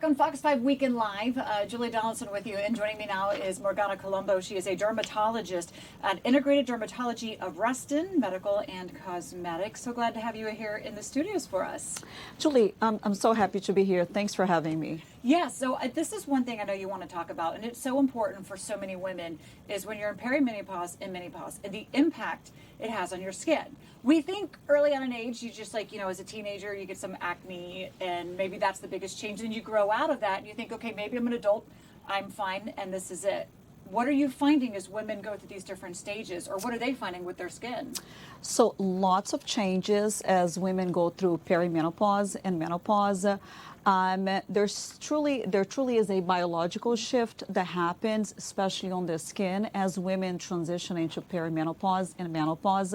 on Fox 5 Weekend Live. Julie Donaldson with you, and joining me now is Morgana Colombo. She is a dermatologist at Integrated Dermatology of Ruston Medical and Cosmetics. So glad to have you here in the studios for us. Julie, I'm so happy to be here. Thanks for having me. Yeah, so this is one thing I know you want to talk about, and it's so important for so many women, is when you're in perimenopause and menopause, and the impact it has on your skin. We think early on in age, you just as a teenager, you get some acne, and maybe that's the biggest change. Then you grow out of that, and you think, okay, maybe I'm an adult, I'm fine, and this is it. What are you finding as women go through these different stages, or what are they finding with their skin? So lots of changes as women go through perimenopause and menopause. There truly is a biological shift that happens, especially on the skin, as women transition into perimenopause and menopause.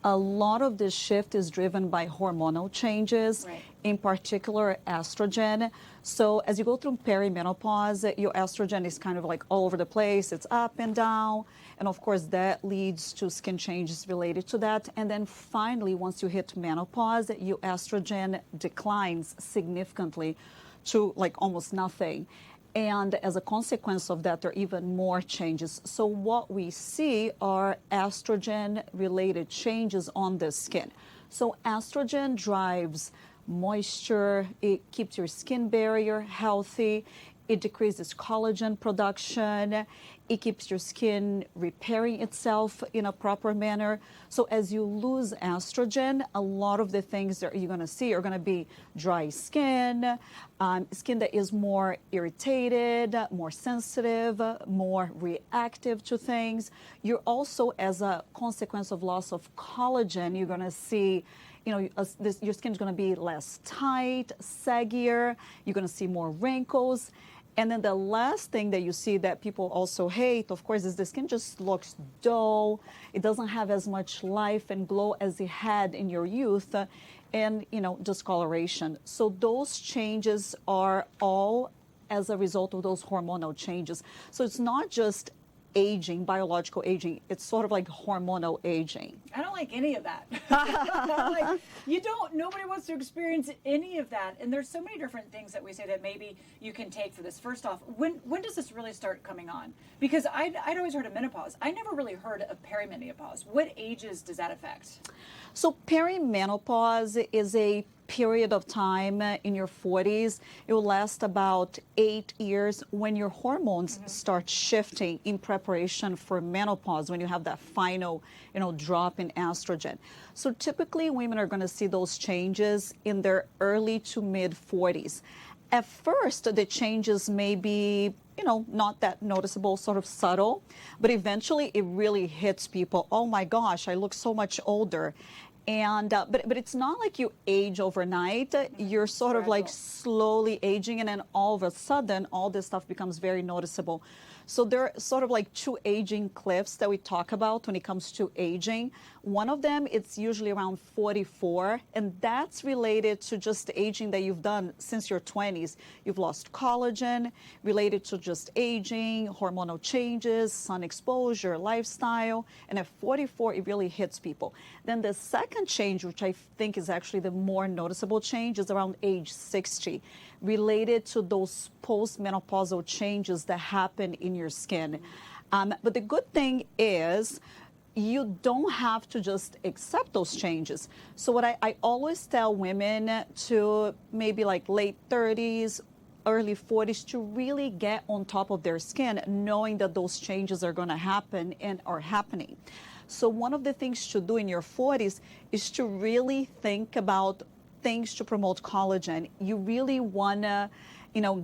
A lot of this shift is driven by hormonal changes, right, in particular estrogen. So as you go through perimenopause, your estrogen is kind of like all over the place. It's up and down. And of course, that leads to skin changes related to that. And then finally, once you hit menopause, your estrogen declines significantly to like almost nothing. And as a consequence of that, there are even more changes. So what we see are estrogen-related changes on the skin. So estrogen drives moisture, it keeps your skin barrier healthy, it decreases collagen production, it keeps your skin repairing itself in a proper manner. So as you lose estrogen, a lot of the things that you're going to see are going to be dry skin, skin that is more irritated, more sensitive, more reactive to things. You're also, as a consequence of loss of collagen, you're going to see your skin's going to be less tight, saggier. You're going to see more wrinkles. And then the last thing that you see that people also hate, of course, is the skin just looks dull. It doesn't have as much life and glow as it had in your youth, and, discoloration. So those changes are all as a result of those hormonal changes. So it's not just aging, biological aging, it's sort of like hormonal aging. I don't like any of that. Nobody wants to experience any of that. And there's so many different things that we say that maybe you can take for this. First off, when does this really start coming on? Because I'd always heard of menopause. I never really heard of perimenopause. What ages does that affect? So perimenopause is a period of time in your 40s. It will last about 8 years when your hormones start shifting in preparation for menopause, when you have that final, drop in estrogen. So typically women are going to see those changes in their early to mid 40s. At first, the changes may be not that noticeable, sort of subtle, but eventually it really hits people. Oh my gosh, I look so much older. And but it's not like you age overnight. You're sort of like slowly aging, and then all of a sudden, all this stuff becomes very noticeable. So there are sort of like two aging cliffs that we talk about when it comes to aging. One of them, it's usually around 44, and that's related to just the aging that you've done since your 20s. You've lost collagen, related to just aging, hormonal changes, sun exposure, lifestyle, and at 44, it really hits people. Then the second change, which I think is actually the more noticeable change, is around age 60, related to those postmenopausal changes that happen in your skin. But the good thing is you don't have to just accept those changes. So what I always tell women to maybe like late 30s, early 40s to really get on top of their skin, knowing that those changes are going to happen and are happening. So one of the things to do in your 40s is to really think about things to promote collagen. You really want to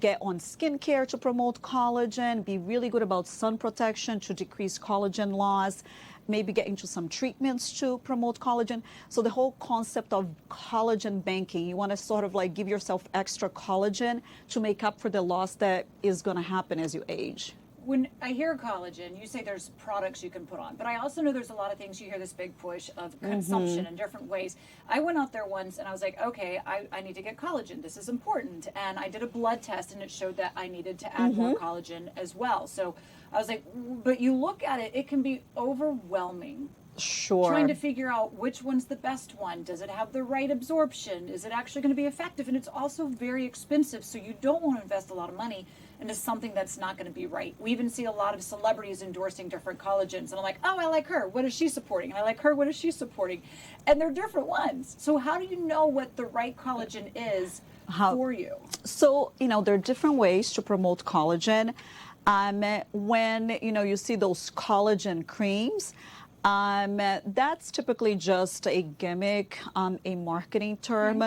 get on skincare to promote collagen, be really good about sun protection to decrease collagen loss, maybe get into some treatments to promote collagen. So the whole concept of collagen banking, you want to sort of like give yourself extra collagen to make up for the loss that is going to happen as you age. When I hear collagen, you say there's products you can put on, but I also know there's a lot of things. You hear this big push of consumption in different ways. I went out there once and I was like, okay, I need to get collagen. This is important. And I did a blood test and it showed that I needed to add more collagen as well. So I was like, but you look at it, it can be overwhelming Sure. trying to figure out which one's the best one. Does it have the right absorption? Is it actually going to be effective? And it's also very expensive, so you don't want to invest a lot of money into something that's not going to be right. We even see a lot of celebrities endorsing different collagens, and I'm like, oh, I like her. What is she supporting? And I like her. What is she supporting? And they're different ones. So how do you know what the right collagen is for you? So, there are different ways to promote collagen. When, you see those collagen creams, that's typically just a gimmick, a marketing term.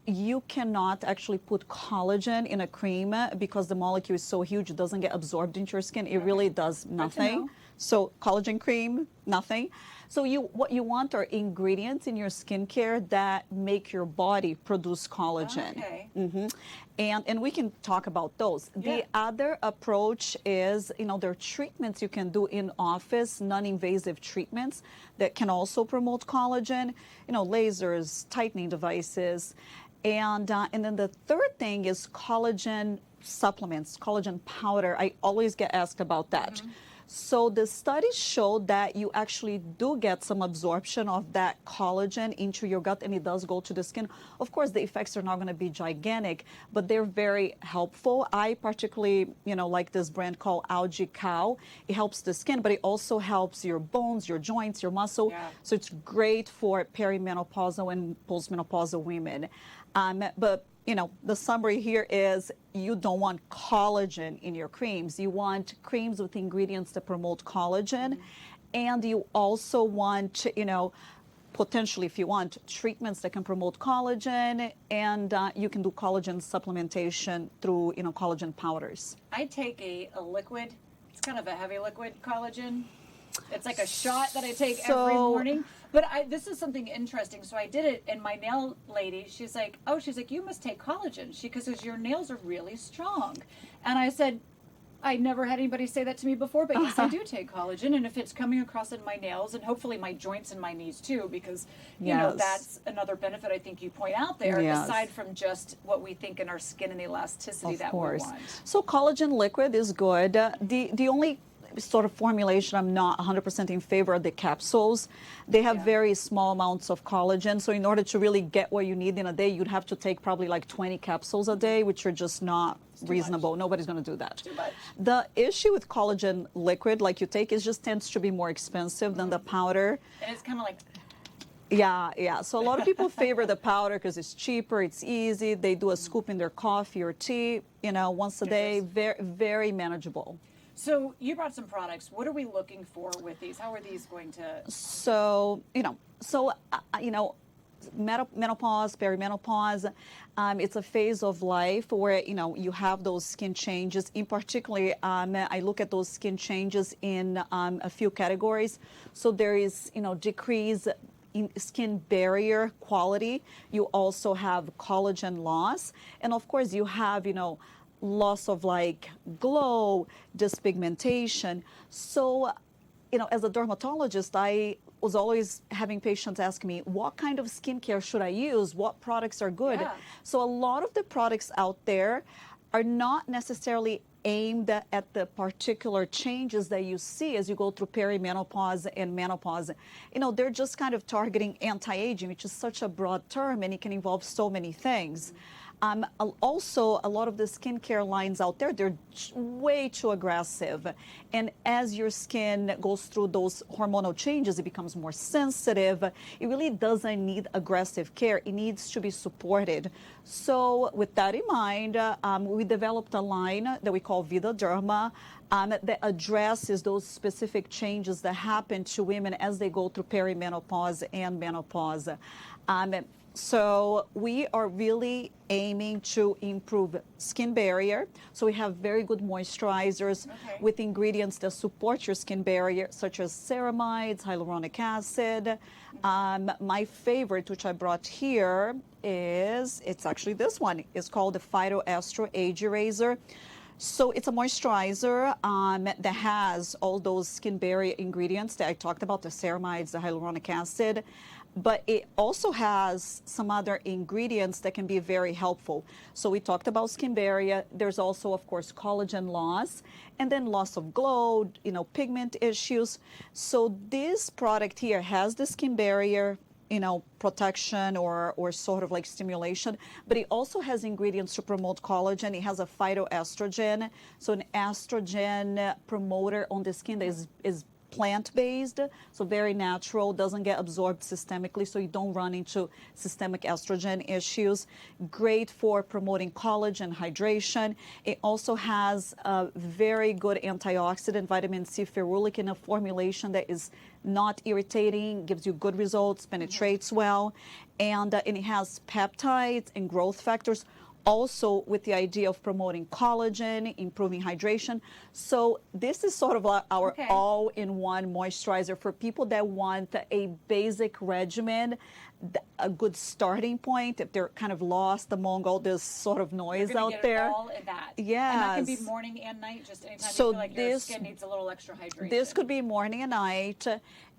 You cannot actually put collagen in a cream because the molecule is so huge it doesn't get absorbed into your skin. It really does nothing. So collagen cream, nothing. So what you want are ingredients in your skincare that make your body produce collagen. Okay. And we can talk about those. Yeah. The other approach is, there are treatments you can do in office, non-invasive treatments that can also promote collagen, lasers, tightening devices. And then the third thing is collagen supplements, collagen powder. I always get asked about that. So the studies show that you actually do get some absorption of that collagen into your gut, and it does go to the skin. Of course, the effects are not going to be gigantic, but they're very helpful. I particularly, like this brand called Algae Cow. It helps the skin, but it also helps your bones, your joints, your muscle. Yeah. So it's great for perimenopausal and postmenopausal women. But the summary here is you don't want collagen in your creams. You want creams with ingredients that promote collagen. And you also want, potentially, if you want, treatments that can promote collagen. And you can do collagen supplementation through, collagen powders. I take a liquid. It's kind of a heavy liquid collagen. It's like a shot that I take every morning. But this is something interesting. So I did it, and my nail lady, she's like, you must take collagen. Because your nails are really strong. And I said, I never had anybody say that to me before, but yes, I do take collagen. And if it's coming across in my nails, and hopefully my joints and my knees too, because, that's another benefit I think you point out there, aside from just what we think in our skin and the elasticity we want. So collagen liquid is good. The only sort of formulation I'm not 100% in favor of the capsules. They have very small amounts of collagen, so in order to really get what you need in a day, you'd have to take probably like 20 capsules a day, which are just not reasonable. Nobody's going to do that. Too much. The issue with collagen liquid, like you take, is just tends to be more expensive than the powder. And it's kind of like... Yeah. So a lot of people favor the powder because it's cheaper, it's easy. They do a scoop in their coffee or tea, once a day. Very, very manogeable. So you brought some products. What are we looking for with these? How are these going to? So, menopause, perimenopause, it's a phase of life where, you have those skin changes. In particular, I look at those skin changes in a few categories. So there is, decrease in skin barrier quality. You also have collagen loss. And of course, you have, loss of glow, dyspigmentation. So, as a dermatologist, I was always having patients ask me, what kind of skincare should I use? What products are good? Yeah. So a lot of the products out there are not necessarily aimed at the particular changes that you see as you go through perimenopause and menopause. They're just kind of targeting anti-aging, which is such a broad term, and it can involve so many things. Also, a lot of the skincare lines out there, they're way too aggressive. And as your skin goes through those hormonal changes, it becomes more sensitive. It really doesn't need aggressive care. It needs to be supported. So with that in mind, we developed a line that we call Vida Derma that addresses those specific changes that happen to women as they go through perimenopause and menopause. So we are really aiming to improve skin barrier. So we have very good moisturizers with ingredients that support your skin barrier, such as ceramides, hyaluronic acid. My favorite, which I brought here, it's actually this one. It's called the Phytoestro Age Eraser. So it's a moisturizer that has all those skin barrier ingredients that I talked about, the ceramides, the hyaluronic acid. but it also has some other ingredients that can be very helpful. So we talked about skin barrier. There's also, of course, collagen loss, and then loss of glow, pigment issues. So this product here has the skin barrier, protection or sort of like stimulation, but it also has ingredients to promote collagen. It has a phytoestrogen, so an estrogen promoter on the skin that is plant-based, so very natural, doesn't get absorbed systemically, so you don't run into systemic estrogen issues. Great for promoting collagen, hydration. It also has a very good antioxidant, vitamin C ferulic, in a formulation that is not irritating, gives you good results, penetrates well, and it has peptides and growth factors, also with the idea of promoting collagen, improving hydration. So this is sort of our all-in-one moisturizer for people that want a basic regimen, a good starting point if they're kind of lost among all this sort of noise out there. All in that. Yes. And that can be morning and night, just anytime you feel like your skin needs a little extra hydration. This could be morning and night.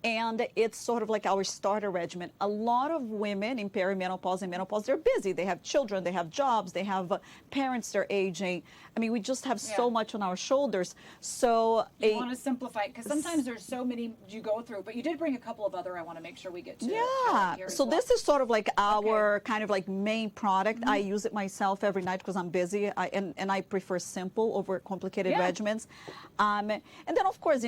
And it's sort of like our starter regimen. A lot of women in perimenopause and menopause, they're busy. They have children, they have jobs, they have parents, they're aging. I mean, we just have so much on our shoulders. So you want to simplify it, because sometimes there's so many you go through, but you did bring a couple of other I want to make sure we get to. Yeah, so this is sort of like our kind of like main product. I use it myself every night because I'm busy, and I prefer simple over complicated regimens. And then, of course,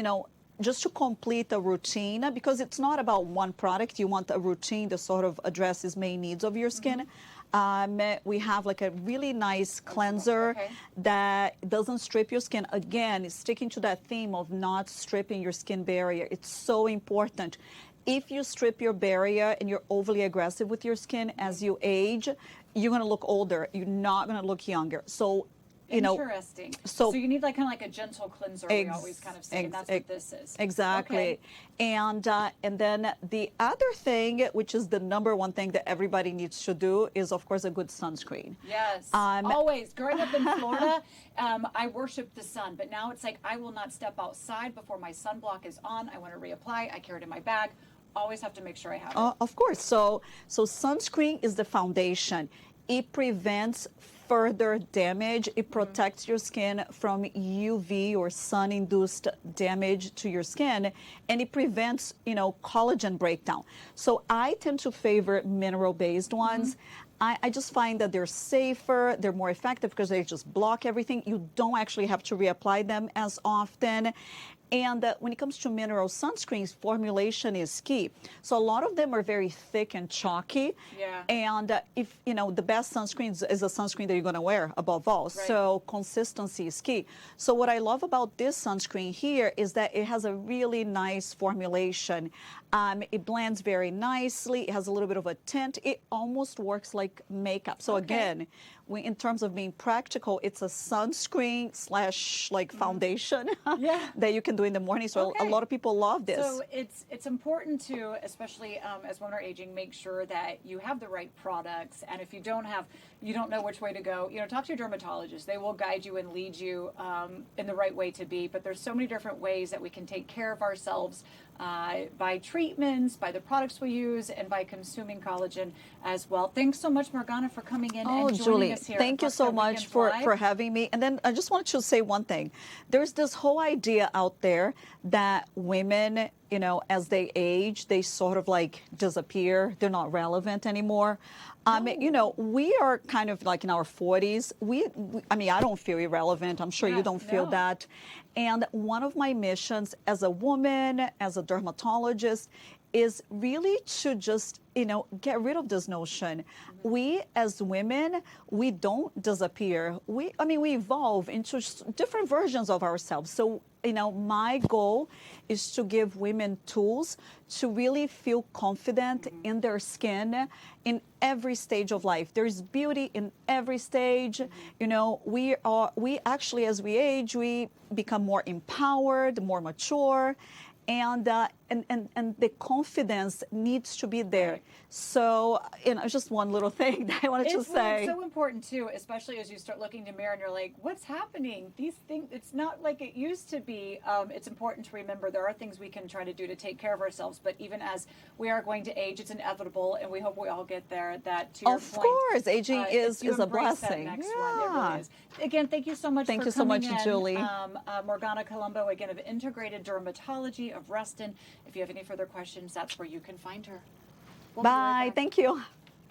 just to complete a routine, because it's not about one product. You want a routine that sort of addresses main needs of your skin. We have like a really nice cleanser that doesn't strip your skin. Again, sticking to that theme of not stripping your skin barrier. It's so important. If you strip your barrier and you're overly aggressive with your skin as you age, you're going to look older. You're not going to look younger. So interesting. So you need kind of like a gentle cleanser. We always kind of say, and that's what this is. Exactly. And then the other thing, which is the number one thing that everybody needs to do, is of course a good sunscreen. Yes. Always. Growing up in Florida, I worshiped the sun, but now it's like I will not step outside before my sunblock is on. I want to reapply. I carry it in my bag. Always have to make sure I have it. Of course. So sunscreen is the foundation. It prevents further damage. It protects your skin from UV or sun-induced damage to your skin, and it prevents, collagen breakdown. So I tend to favor mineral-based ones. I just find that they're safer, they're more effective because they just block everything. You don't actually have to reapply them as often. And when it comes to mineral sunscreens, formulation is key. So a lot of them are very thick and chalky. Yeah. And if, the best sunscreen is a sunscreen that you're going to wear above all. Right. So consistency is key. So what I love about this sunscreen here is that it has a really nice formulation. It blends very nicely. It has a little bit of a tint. It almost works like makeup. So again, in terms of being practical, it's a sunscreen / like foundation that you can do in the morning. So a lot of people love this. So it's important to, especially as women are aging, make sure that you have the right products. And if you don't know which way to go, talk to your dermatologist. They will guide you and lead you in the right way to be. But there's so many different ways that we can take care of ourselves by treatments, by the products we use, and by consuming collagen as well. Thanks so much, Morgana, for coming in and joining Julie, us here. Thank you so much for having me. And then I just want to say one thing. There's this whole idea out there that women, as they age, they sort of like disappear. They're not relevant anymore. We are kind of like in our 40s. I don't feel irrelevant. I'm sure you don't feel that. And one of my missions as a woman, as a dermatologist, is really to just, get rid of this notion. We as women, we don't disappear. We evolve into different versions of ourselves. So, my goal is to give women tools to really feel confident in their skin in every stage of life. There's beauty in every stage. We actually, as we age, we become more empowered, more mature. And and the confidence needs to be there. Right. So, just one little thing that I wanted to say. It's so important too, especially as you start looking in the mirror and you're like, what's happening? These things, it's not like it used to be. It's important to remember there are things we can try to do to take care of ourselves, but even as we are going to age, it's inevitable, and we hope we all get there. That to your Of point, course, aging is you a embrace that blessing. next one, it really is. Again, thank you so much Thank for you so coming much, in. Julie. Morgana Colombo, again, of Integrated Dermatology of Reston. If you have any further questions, that's where you can find her. We'll be right Bye. back. Thank you.